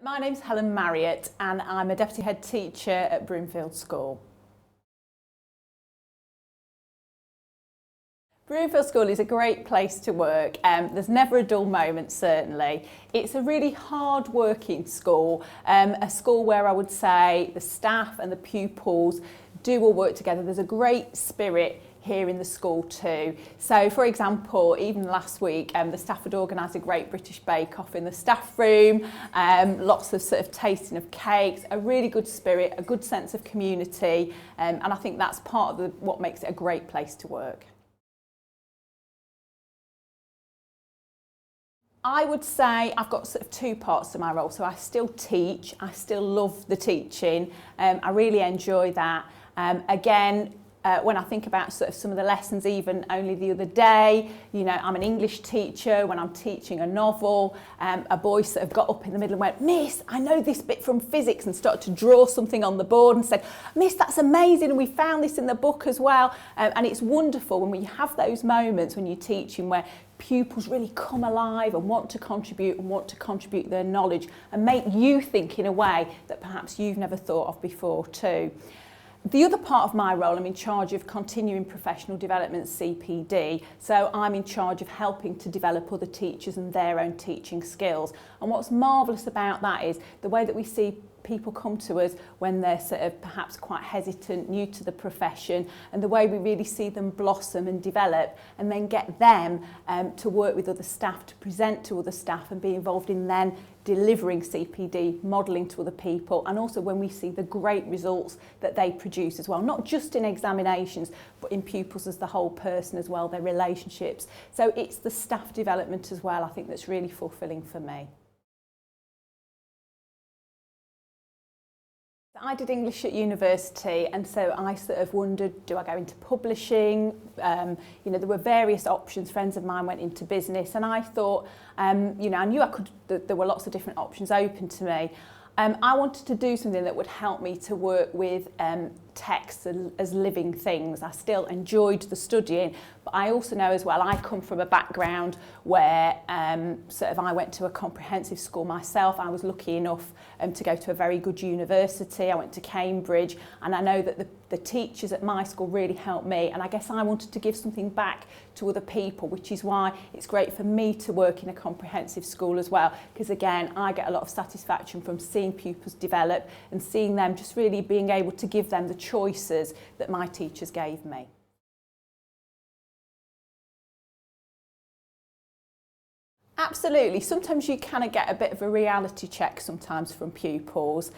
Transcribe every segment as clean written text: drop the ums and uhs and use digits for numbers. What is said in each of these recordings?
My name's Helen Marriott and I'm a Deputy Headteacher at Enfield School. Enfield School is a great place to work. There's never a dull moment, certainly. It's a really hard-working school, a school where I would say the staff and the pupils do all work together. There's a great spirit here in the school too. So for example, even last week the staff had organised a great British Bake Off in the staff room, lots of sort of tasting of cakes, a really good spirit, a good sense of community, and I think that's part of what makes it a great place to work. I would say I've got sort of two parts to my role. So I still teach, I still love the teaching, I really enjoy that. When I think about sort of some of the lessons, even only the other day, you know, I'm an English teacher. When I'm teaching a novel, a boy sort of got up in the middle and went, "Miss, I know this bit from physics," and started to draw something on the board and said, "Miss, that's amazing, and we found this in the book as well." And it's wonderful when we have those moments when you're teaching where pupils really come alive and want to contribute their knowledge and make you think in a way that perhaps you've never thought of before too. The other part of my role, I'm in charge of continuing professional development, CPD, so I'm in charge of helping to develop other teachers and their own teaching skills. And what's marvellous about that is the way that we see people come to us when they're sort of perhaps quite hesitant, new to the profession, and the way we really see them blossom and develop and then get them to work with other staff, to present to other staff and be involved in then delivering CPD, modelling to other people, and also when we see the great results that they produce as well, not just in examinations but in pupils as the whole person as well, their relationships. So it's the staff development as well, I think, that's really fulfilling for me. I did English at university, and so I sort of wondered, do I go into publishing? You know, there were various options. Friends of mine went into business, and I thought, you know, I knew there were lots of different options open to me. I wanted to do something that would help me to work with texts as living things. I still enjoyed the studying, but I also know as well I come from a background where sort of I went to a comprehensive school myself. I was lucky enough to go to a very good university. I went to Cambridge, and I know that the teachers at my school really helped me, and I guess I wanted to give something back to other people, which is why it's great for me to work in a comprehensive school as well, because again I get a lot of satisfaction from seeing pupils develop and seeing them just really being able to give them the choices that my teachers gave me. Absolutely. Sometimes you kind of get a bit of a reality check sometimes from pupils.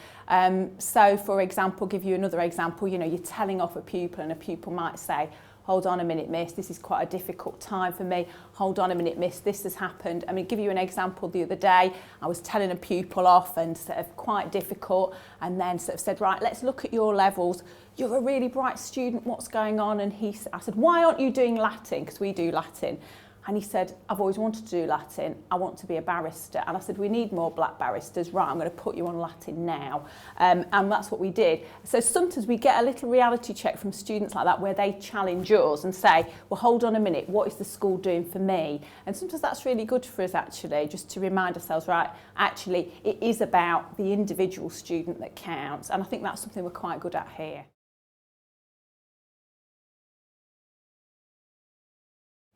So for example, give you another example, you know, you're telling off a pupil and a pupil might say, "Hold on a minute, miss, this is quite a difficult time for me. Hold on a minute, miss, this has happened." I mean, give you an example the other day. I was telling a pupil off and sort of quite difficult, and then sort of said, "Right, let's look at your levels. You're a really bright student, what's going on?" And I said, "Why aren't you doing Latin?" Because we do Latin. And he said, "I've always wanted to do Latin. I want to be a barrister." And I said, "We need more black barristers. Right, I'm going to put you on Latin now." And that's what we did. So sometimes we get a little reality check from students like that where they challenge us and say, "Well, hold on a minute, what is the school doing for me?" And sometimes that's really good for us actually, just to remind ourselves, right, actually it is about the individual student that counts. And I think that's something we're quite good at here.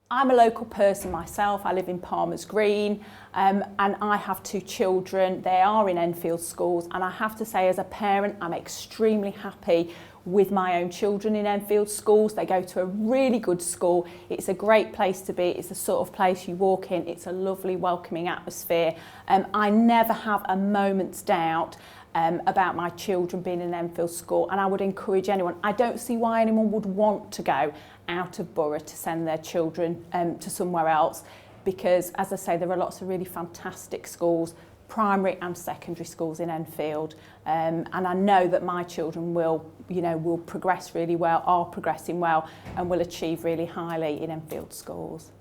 I'm a local person myself. I live in Palmer's Green, and I have two children. They are in Enfield schools, and I have to say as a parent I'm extremely happy with my own children in Enfield schools. They go to a really good school. It's a great place to be. It's the sort of place you walk in. It's a lovely, welcoming atmosphere. I never have a moment's doubt about my children being in Enfield school, and I would encourage anyone. I don't see why anyone would want to go out of borough to send their children to somewhere else, because as I say, there are lots of really fantastic schools, primary and secondary schools in Enfield, and I know that my children will progress really well, are progressing well, and will achieve really highly in Enfield schools.